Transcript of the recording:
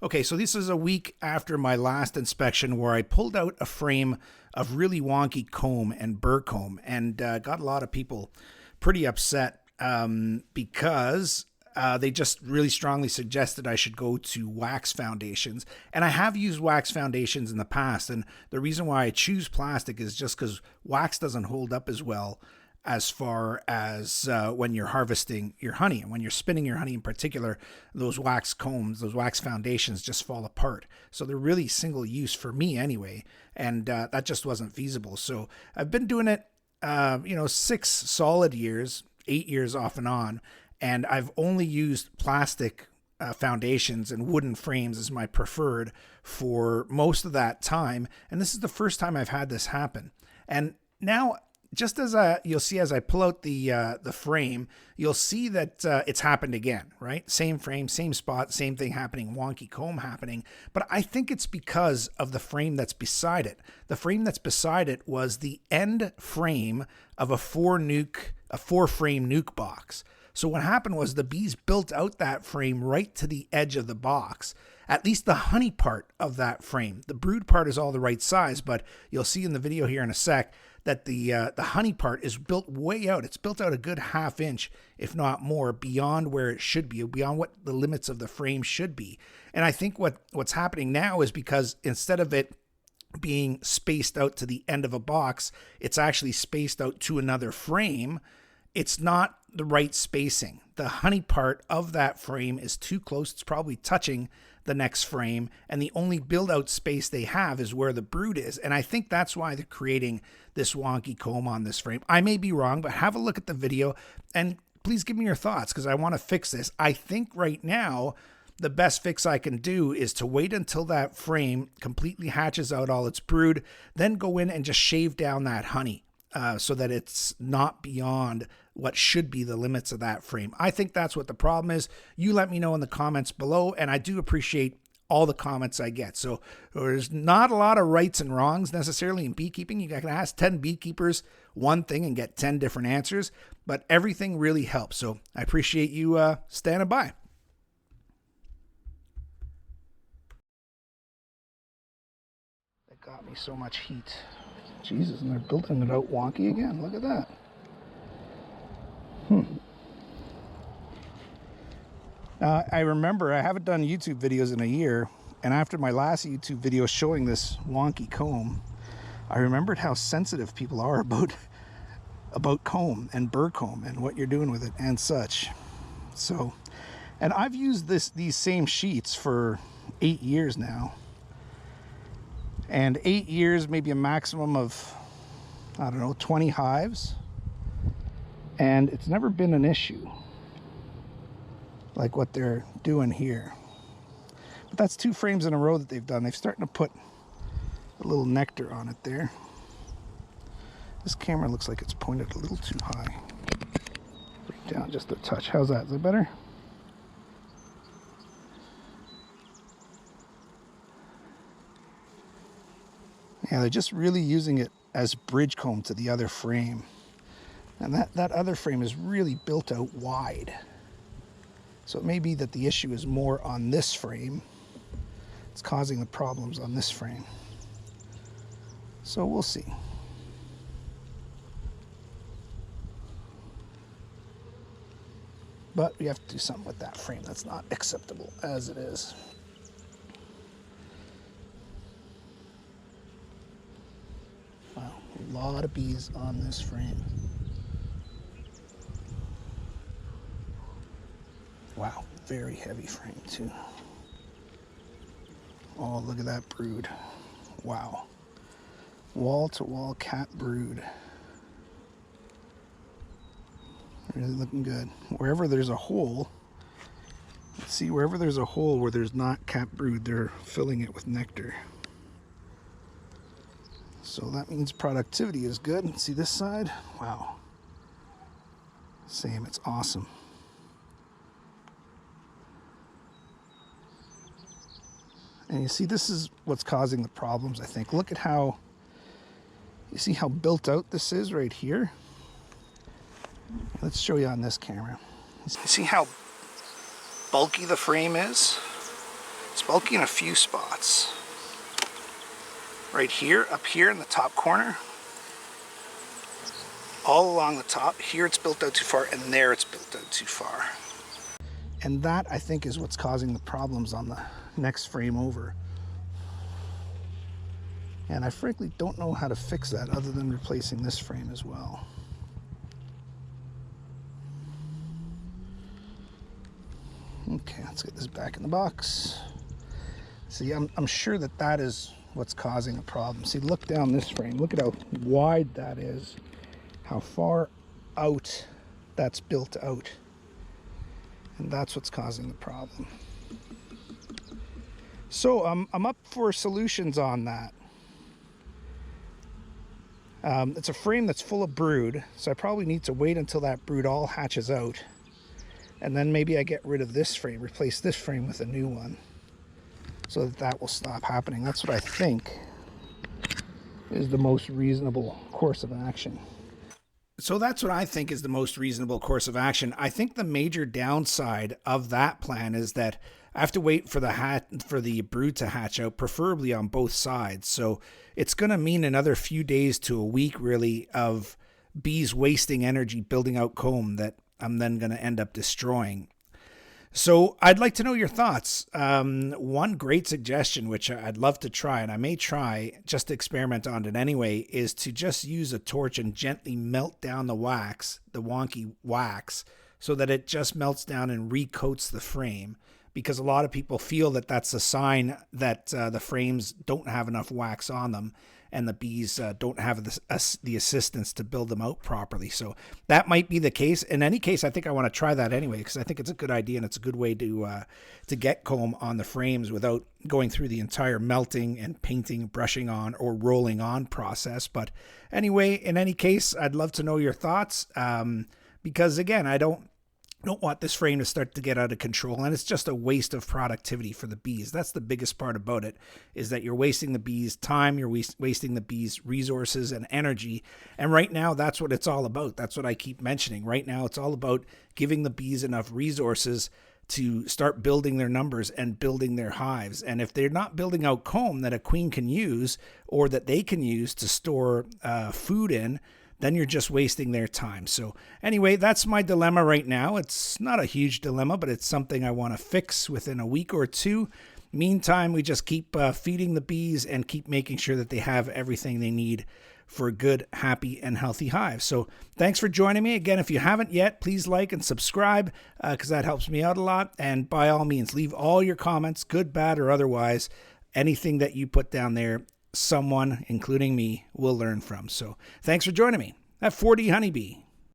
Okay, so this is a week after my last inspection where I pulled out a frame of really wonky comb and burr comb and got a lot of people pretty upset because they just really strongly suggested I should go to wax foundations. And I have used wax foundations in the past, and the reason why I choose plastic is just because wax doesn't hold up as well as far as when you're harvesting your honey. And when you're spinning your honey in particular, those wax combs, those wax foundations just fall apart. So they're really single use for me anyway. And that just wasn't feasible. So I've been doing it, 6 solid years, 8 years off and on. And I've only used plastic foundations and wooden frames as my preferred for most of that time. And this is the first time I've had this happen. And now, just as you'll see as I pull out the frame, you'll see that it's happened again, right? Same frame, same spot, same thing happening, wonky comb happening. But I think it's because of the frame that's beside it. The frame that's beside it was the end frame of a 4-frame nuke box. So what happened was the bees built out that frame right to the edge of the box, at least the honey part of that frame. The brood part is all the right size, but you'll see in the video here in a sec that the honey part is built way out. It's built out a good 1/2 inch, if not more, beyond where it should be, beyond what the limits of the frame should be. And I think what's happening now is because instead of it being spaced out to the end of a box, it's actually spaced out to another frame. It's not the right spacing. The honey part of that frame is too close. It's probably touching the next frame, and the only build out space they have is where the brood is. And I think that's why they're creating this wonky comb on this frame. I may be wrong, but have a look at the video and please give me your thoughts, because I want to fix this. I think right now the best fix I can do is to wait until that frame completely hatches out all its brood, then go in and just shave down that honey so that it's not beyond what should be the limits of that frame. I think that's what the problem is. You let me know in the comments below, and I do appreciate all the comments I get. So there's not a lot of rights and wrongs necessarily in beekeeping. You can ask 10 beekeepers one thing and get 10 different answers, but everything really helps. So I appreciate you standing by. That got me so much heat. Jesus, and they're building it out wonky again. Look at that. I remember I haven't done YouTube videos in a year, and after my last YouTube video showing this wonky comb, I remembered how sensitive people are about comb and burr comb and what you're doing with it and such. So, and I've used these same sheets for 8 years now. And 8 years, maybe a maximum of, I don't know, 20 hives. And it's never been an issue like what they're doing here. But that's 2 frames in a row that they've done. They're starting to put a little nectar on it there. This camera looks like it's pointed a little too high. Bring it down just a touch. How's that? Is that better? Yeah, they're just really using it as bridge comb to the other frame. And that other frame is really built out wide. So it may be that the issue is more on this frame. It's causing the problems on this frame. So we'll see. But we have to do something with that frame. That's not acceptable as it is. Wow, a lot of bees on this frame. Wow, very heavy frame too. Oh, look at that brood. Wow. Wall-to-wall cat brood. Really looking good. Wherever there's a hole, see, wherever there's a hole where there's not cat brood, they're filling it with nectar. So that means productivity is good. See this side? Wow. Same, it's awesome. And you see, this is what's causing the problems, I think. Look at how, you see how built out this is right here? Let's show you on this camera. You see how bulky the frame is? It's bulky in a few spots. Right here, up here in the top corner, all along the top. Here it's built out too far, and there it's built out too far. And that, I think, is what's causing the problems on the next frame over. And I frankly don't know how to fix that other than replacing this frame as well. Okay, let's get this back in the box. See, I'm sure that is what's causing the problem. See, look down this frame. Look at how wide that is. How far out that's built out. And that's what's causing the problem. So I'm up for solutions on that. It's a frame that's full of brood, so I probably need to wait until that brood all hatches out. And then maybe I get rid of this frame, replace this frame with a new one, so that will stop happening. That's what I think is the most reasonable course of action. So that's what I think is the most reasonable course of action. I think the major downside of that plan is that I have to wait for the brood to hatch out, preferably on both sides. So it's going to mean another few days to a week, really, of bees wasting energy building out comb that I'm then going to end up destroying. So I'd like to know your thoughts. One great suggestion, which I'd love to try, and I may try just to experiment on it anyway, is to just use a torch and gently melt down the wax, the Wonky wax, so that it just melts down and recoats the frame. Because a lot of people feel that that's a sign that the frames don't have enough wax on them, and the bees don't have the assistance to build them out properly. So that might be the case. In any case, I think I want to try that anyway, because I think it's a good idea and it's a good way to get comb on the frames without going through the entire melting and painting, brushing on, or rolling on process. But anyway, in any case, I'd love to know your thoughts, because again, I don't want this frame to start to get out of control, and it's just a waste of productivity for the bees. That's the biggest part about it, is that you're wasting the bees' time, you're wasting the bees' resources and energy, and right now that's what it's all about. That's what I keep mentioning. Right now it's all about giving the bees enough resources to start building their numbers and building their hives. And if they're not building out comb that a queen can use, or that they can use to store food in, then you're just wasting their time. So anyway, that's my dilemma right now. It's not a huge dilemma, but it's something I want to fix within a week or two. Meantime, we just keep feeding the bees and keep making sure that they have everything they need for a good, happy, and healthy hive. So thanks for joining me. Again, if you haven't yet, please like and subscribe, because that helps me out a lot. And by all means, leave all your comments, good, bad, or otherwise. Anything that you put down there, someone, including me, will learn from. So thanks for joining me at 4D Honeybee.